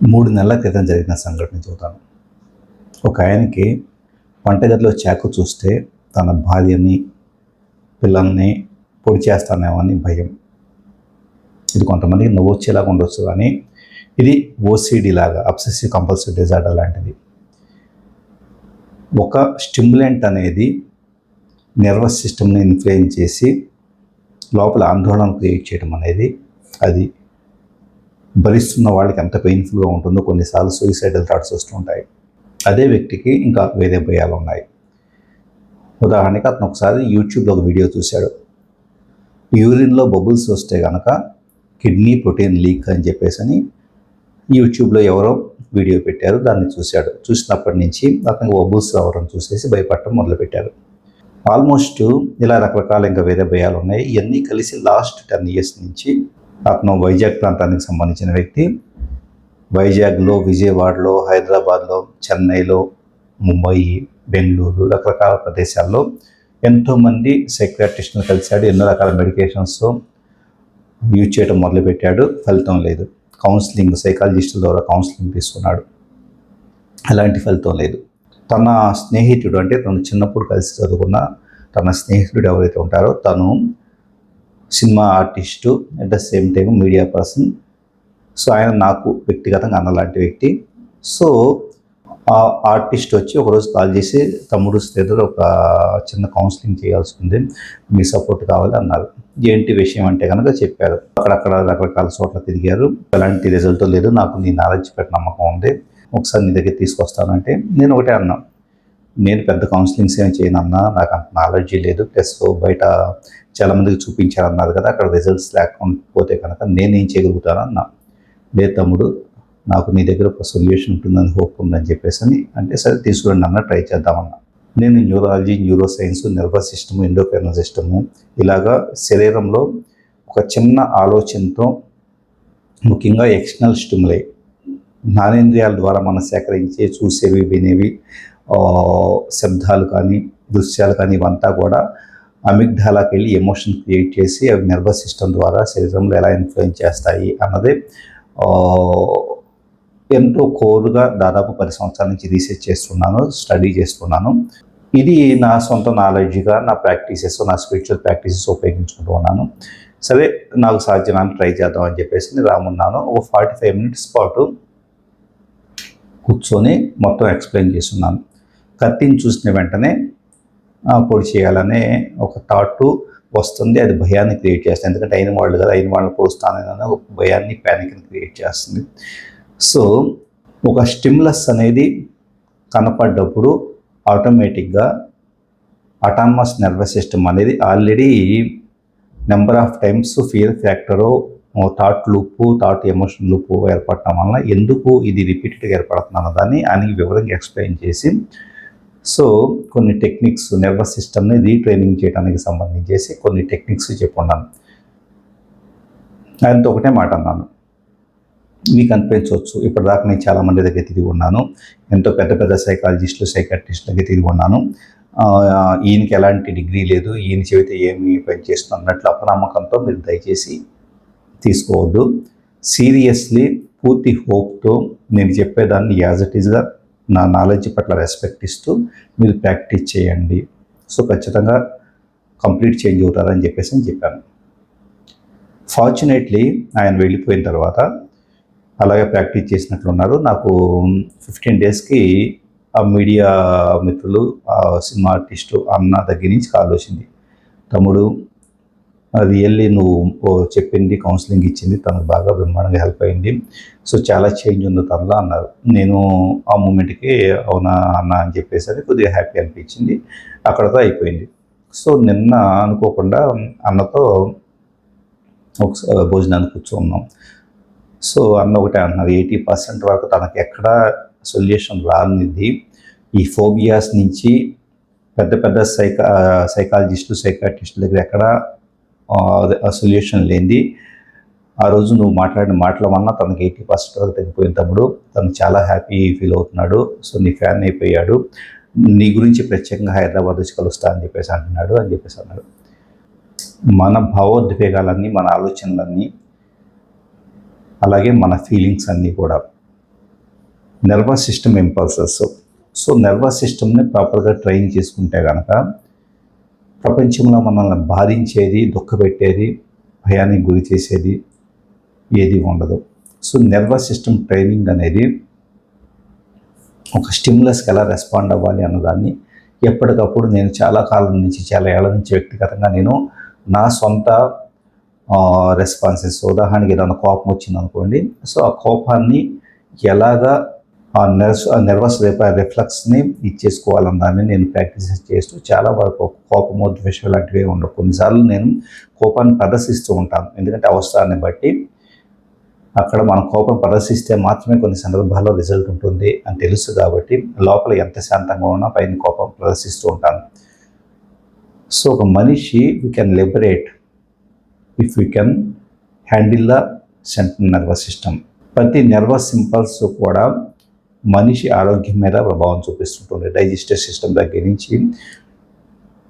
3 నెలల క్రితం జరిగిన సంఘటన చెబుతాను. ఒక ఆయనకి వంటగదిలో చాకు చూస్తే తన భార్యని, పిల్లల్ని పొడి చేస్తానేమో అని భయం. ఇది కొంతమందికి నవ్వొచ్చేలాగా ఉండొచ్చు కానీ ఇది ఓసీడీ లాగా, అబ్సెసివ్ కంపల్సివ్ డిజార్డర్ లాంటిది. ఒక స్టిమ్యులెంట్ అనేది నర్వస్ సిస్టమ్ని ఇన్ఫ్లుయెన్స్ చేసి లోపల ఆందోళన క్రియేట్ చేయడం అనేది, అది భరిస్తున్న వాళ్ళకి ఎంత పెయిన్ఫుల్గా ఉంటుందో కొన్నిసార్లు సూయిసైడల్ థాట్స్ వస్తుంటాయి. అదే వ్యక్తికి ఇంకా వేరే భయాలు ఉన్నాయి. ఉదాహరణకి అతను ఒకసారి యూట్యూబ్లో ఒక వీడియో చూశాడు. యూరిన్లో బబుల్స్ వస్తే కనుక కిడ్నీ ప్రోటీన్ లీక్ అని చెప్పేసి యూట్యూబ్లో ఎవరో వీడియో పెట్టారు. దాన్ని చూశాడు. చూసినప్పటి నుంచి అతనికి బబుల్స్ రావడం చూసేసి భయపడటం మొదలుపెట్టారు. ఆల్మోస్ట్ ఇలా రకరకాల ఇంకా వేరే భయాలు ఉన్నాయి. ఇవన్నీ కలిసి లాస్ట్ 10 years నుంచి అతను వైజాగ్ ప్రాంతానికి సంబంధించిన వ్యక్తి. వైజాగ్లో, విజయవాడలో, హైదరాబాద్లో, చెన్నైలో, ముంబై, బెంగళూరు రకరకాల ప్రదేశాల్లో ఎంతోమంది సైకియాట్రిస్ట్ని కలిశాడు. ఎన్నో రకాల మెడికేషన్స్ యూజ్ చేయడం మొదలుపెట్టాడు. ఫలితం లేదు. కౌన్సిలింగ్, సైకాలజిస్టుల ద్వారా కౌన్సిలింగ్ తీసుకున్నాడు. ఎలాంటి ఫలితం లేదు. తన స్నేహితుడు, అంటే తను చిన్నప్పుడు కలిసి చదువుకున్న తన స్నేహితుడు ఎవరైతే ఉంటారో తను cinema artist, at the same time media person. So ఆయన నాకు వ్యక్తిగతంగా అన్నలాంటి వ్యక్తి. సో ఆ ఆర్టిస్ట్ వచ్చి ఒకరోజు కాల్ చేసి, తమ్ముడు శ్రీధర్ ఒక చిన్న కౌన్సిలింగ్ చేయాల్సి ఉంది, మీ సపోర్ట్ కావాలి అన్నారు. ఏంటి విషయం అంటే కనుక చెప్పారు. అక్కడక్కడ రకరకాల చోట్ల తిరిగారు. ఎలాంటి రిజల్ట్ లేదు. నాకు నీ నాలెడ్జ్ పెట్టి నమ్మకం ఉంది, ఒకసారి నీ దగ్గర తీసుకొస్తానంటే నేను ఒకటే అన్నా, నేను పెద్ద కౌన్సిలింగ్స్ ఏం చేయను అన్నా, నాకు అంత నాలెడ్జీ లేదు. ప్లస్ బయట చాలామందికి చూపించారన్నారు కదా, అక్కడ రిజల్ట్స్ లేకపోతే కనుక నేనేం చేయగలుగుతాను అన్నా. లేదు తమ్ముడు, నాకు నీ దగ్గర ఒక సొల్యూషన్ ఉంటుందని హోప్ ఉందని చెప్పేసి అంటే సరే తీసుకురండి అన్న, ట్రై చేద్దామన్నా. నేను neurology, neuro science, nervous system, endocrinal system ఇలాగా శరీరంలో ఒక చిన్న ఆలోచనతో, ముఖ్యంగా ఎక్స్టర్నల్ స్టిమ్యులై, జ్ఞానేంద్రియాల ద్వారా మనం సేకరించే చూసేవి, వినేవి, శబ్దాలు కానీ, దృశ్యాలు కానీ ఇవంతా కూడా అమిగ్డాలాకి వెళ్ళి ఎమోషన్ క్రియేట్ చేసి అవి నర్వస్ సిస్టమ్ ద్వారా శరీరంలో ఎలా ఇన్ఫ్లుయెన్స్ చేస్తాయి అన్నది ఎంతో కోరుగా దాదాపు 10 సంవత్సరాల నుంచి రీసెర్చ్ చేస్తున్నాను, స్టడీ చేస్తున్నాను. ఇది నా సొంత నాలెడ్జ్గా, నా ప్రాక్టీసెస్, నా స్పిరిచువల్ ప్రాక్టీసెస్ ఉపయోగించుకుంటూ ఉన్నాను. సరే నాకు సాధ్యమని ట్రై చేద్దాం అని చెప్పేసి రామున్నాను. ఒక 45 minutes పాటు కూర్చొని మొత్తం ఎక్స్ప్లెయిన్ చేస్తున్నాను. కత్తిని చూసిన వెంటనే పొడి చేయాలనే ఒక థాట్ వస్తుంది. అది భయాన్ని క్రియేట్ చేస్తుంది. ఎందుకంటే అయిన వాళ్ళు కదా, అయిన వాళ్ళని పొడుస్తానని ఒక భయాన్ని, ప్యానిక్ని క్రియేట్ చేస్తుంది. సో ఒక స్టిమ్యులస్ అనేది కనపడ్డప్పుడు ఆటోమేటిక్గా అటానమస్ నర్వస్ సిస్టమ్ అనేది already number of times fear factor, thought loop, thought emotion loop ఏర్పడటం వలన ఎందుకు ఇది రిపీటెడ్గా ఏర్పడుతుంది అన్నదాన్ని ఆయనకి వివరంగా ఎక్స్ప్లెయిన్ చేసి, సో కొన్ని టెక్నిక్స్, నర్వస్ సిస్టమ్ని రీట్రైనింగ్ చేయడానికి సంబంధించేసి కొన్ని టెక్నిక్స్ చెప్పున్నాను. ఆయనతో ఒకటే మాట అన్నాను, మీకు అనిపించవచ్చు ఇప్పటిదాకా నేను చాలామంది దగ్గర తిరిగి ఉన్నాను, ఎంతో పెద్ద పెద్ద సైకాలజిస్టులు, సైకాట్రిస్టుల దగ్గర తిరిగి ఉన్నాను, ఈయనకి ఎలాంటి డిగ్రీ లేదు, ఈయన చెబితే ఏమి పని చేస్తుంది అన్నట్లు అపనమ్మకంతో మీరు దయచేసి తీసుకోవద్దు. సీరియస్లీ పూర్తి హోప్తో నేను చెప్పేదాన్ని యాజ్ ఇట్ ఈజ్గా నా నాలెడ్జ్ పట్ల రెస్పెక్ట్ ఇస్తూ మీరు ప్రాక్టీస్ చేయండి. సో ఖచ్చితంగా కంప్లీట్ చేంజ్ అవుతారని చెప్పేసి చెప్పాను. ఫార్చునేట్లీ ఆయన వెళ్ళిపోయిన తర్వాత అలాగే ప్రాక్టీస్ చేసినట్లున్నారు. నాకు 15 daysకి ఆ మీడియా మిత్రులు, సినిమా ఆర్టిస్టు అన్న దగ్గర నుంచి కాల్ వచ్చింది, తమ్ముడు అది వెళ్ళి నువ్వు చెప్పింది, కౌన్సిలింగ్ ఇచ్చింది, తనకు బాగా బ్రహ్మాండంగా హెల్ప్ అయింది, సో చాలా చేంజ్ ఉంది తనలో అన్నారు. నేను ఆ మూమెంట్కి అవునా అన్న అని చెప్పేసరికి కొద్దిగా హ్యాపీ అనిపించింది. అక్కడతో అయిపోయింది. సో నిన్న అనుకోకుండా అన్నతో ఒకసారి భోజనానికి కూర్చున్నాం. సో అన్న ఒకటే అంటున్నారు, 80% వరకు తనకి ఎక్కడ సొల్యూషన్ రానిది ఈ ఫోబియాస్ నుంచి పెద్ద పెద్ద సైకాలజిస్టులు, సైకాట్రిస్టుల దగ్గర ఎక్కడ సొల్యూషన్ లేనిది. ఆ రోజు నువ్వు మాట్లాడిన మాటల వల్ల తనకి 80% వరకు తగ్గిపోయిన తమ్ముడు, తను చాలా హ్యాపీ ఫీల్ అవుతున్నాడు. సో నీ ఫ్యాన్ అయిపోయాడు, నీ గురించి ప్రత్యేకంగా హైదరాబాద్ వచ్చి కలుస్తా అని చెప్పేసి అంటున్నాడు అని చెప్పేసి అన్నాడు. మన భావోద్వేగాలన్నీ, మన ఆలోచనలన్నీ, అలాగే మన ఫీలింగ్స్ అన్నీ కూడా nervous system impulses. So nervous సిస్టమ్ని ప్రాపర్గా ట్రైన్ చేసుకుంటే కనుక ప్రపంచంలో మనల్ని బాధించేది, దుఃఖపెట్టేది, భయానికి గురి చేసేది ఏది ఉండదు. సో నర్వస్ సిస్టమ్ ట్రైనింగ్ అనేది ఒక స్టిమ్యులస్కి ఎలా రెస్పాండ్ అవ్వాలి అన్నదాన్ని ఎప్పటికప్పుడు నేను చాలా కాలం నుంచి, చాలా ఏళ్ల నుంచి వ్యక్తిగతంగా నేను నా సొంత రెస్పాన్సెస్, ఉదాహరణకి ఏదైనా కోపం వచ్చింది అనుకోండి, సో ఆ కోపాన్ని ఎలాగా ఆ నర్వస్ రిఫ్లెక్స్ని ఇచ్చేసుకోవాలన్న దాన్ని నేను ప్రాక్టీస్ చేస్తూ చాలా వరకు కోపము, ద్వేషం లాంటివి ఉండవు. కొన్నిసార్లు నేను కోపాన్ని ప్రదర్శిస్తూ ఉంటాను, ఎందుకంటే అవసరాన్ని బట్టి. అక్కడ మనం కోపం ప్రదర్శిస్తే మాత్రమే కొన్ని సందర్భాల్లో రిజల్ట్ ఉంటుంది అని తెలుసు కాబట్టి లోపల ఎంత శాంతంగా ఉన్నా పైన కోపం ప్రదర్శిస్తూ ఉంటాను. సో ఒక మనిషి we can liberate if you can handle the central nervous system. ప్రతి నర్వస్ ఇంపల్స్ కూడా మనిషి ఆరోగ్యం మీద ప్రభావం చూపిస్తుంటుంది. డైజెస్టివ్ సిస్టమ్ దగ్గర నుంచి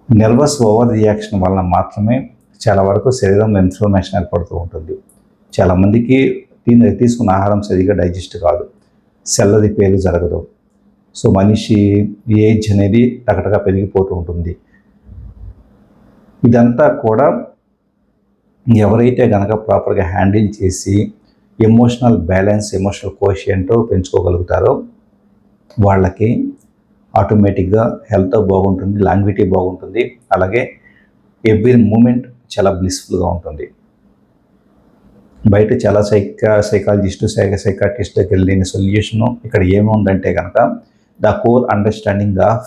నర్వస్ ఓవర్ రియాక్షన్ వలన మాత్రమే చాలా వరకు శరీరంలో ఇన్ఫ్లమేషన్ ఏర్పడుతూ ఉంటుంది. చాలామందికి తీసుకున్న ఆహారం సరిగ్గా డైజెస్ట్ కాదు, సెల్ రిపేర్ జరగదు. సో మనిషి ఏజ్ అనేది టకటగా పెరిగిపోతూ ఉంటుంది. ఇదంతా కూడా ఎవరైతే కనుక ప్రాపర్గా హ్యాండిల్ చేసి ఎమోషనల్ బ్యాలెన్స్, ఎమోషనల్ కోషియంట్ పెంచుకోగలుగుతారో వాళ్ళకి ఆటోమేటిక్గా హెల్త్ బాగుంటుంది, లాంగ్విటీ బాగుంటుంది, అలాగే ఎవ్రీ మూమెంట్ చాలా బ్లిస్ఫుల్గా ఉంటుంది. బయట చాలా సైకాలజిస్టు, సైకాట్రిస్ట్ దగ్గర లేని సొల్యూషను ఇక్కడ ఏముందంటే కనుక the core understanding of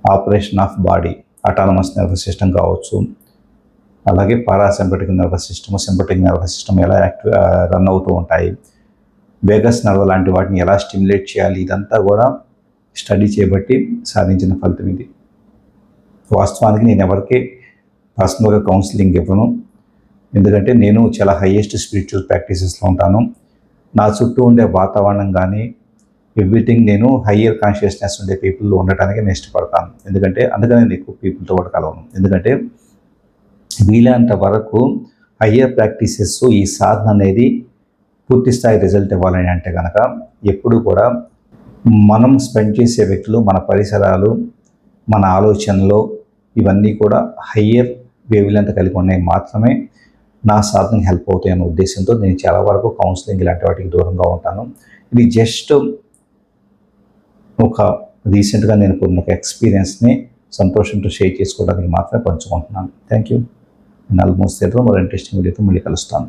operation of body. Autonomous nervous system కావచ్చు, అలాగే పారాసింపటిక్ నర్వస్ సిస్టమ్, సింపటిక్ నర్వస్ సిస్టమ్ ఎలా రన్ అవుతూ ఉంటాయి, వేగస్ నర్వ్ లాంటి వాటిని ఎలా స్టిమ్యులేట్ చేయాలి, ఇదంతా కూడా స్టడీ చేయబట్టి సాధించిన ఫలితం ఇది. వాస్తవానికి నేను ఎవరికి పర్సనల్గా కౌన్సిలింగ్ ఇవ్వను, ఎందుకంటే నేను చాలా హైయెస్ట్ స్పిరిచువల్ ప్రాక్టీసెస్లో ఉంటాను. నా చుట్టూ ఉండే వాతావరణం కానీ ఎవ్రీథింగ్ నేను హయ్యర్ కాన్షియస్నెస్ ఉండే పీపుల్లో ఉండటానికి నేను ఇష్టపడతాను. అందుకని నేను ఎక్కువ పీపుల్తో కూడా కలవను. ఎందుకంటే వీలైనంత వరకు హయ్యర్ ప్రాక్టీసెస్, ఈ సాధన అనేది పూర్తి స్థాయి రిజల్ట్ ఇవ్వాలని అంటే కనుక ఎప్పుడు కూడా మనం స్పెండ్ చేసే వ్యక్తులు, మన పరిసరాలు, మన ఆలోచనలు ఇవన్నీ కూడా హయ్యర్ వేవ్లెంత్ కలిగి ఉన్నాయి మాత్రమే నా సాధనకి హెల్ప్ అవుతాయి అనే ఉద్దేశంతో నేను చాలా వరకు కౌన్సిలింగ్ ఇలాంటి వాటికి దూరంగా ఉంటాను. ఇది జస్ట్ ఒక రీసెంట్గా నేను కొన్ని ఒక ఎక్స్పీరియన్స్ని సంతోషంతో షేర్ చేసుకోవడానికి మాత్రమే పంచుకుంటున్నాను. Thank you. ఆల్మోస్ట్ మరో ఇంట్రెస్టింగ్ వీడియోతో మళ్ళీ కలుస్తాను.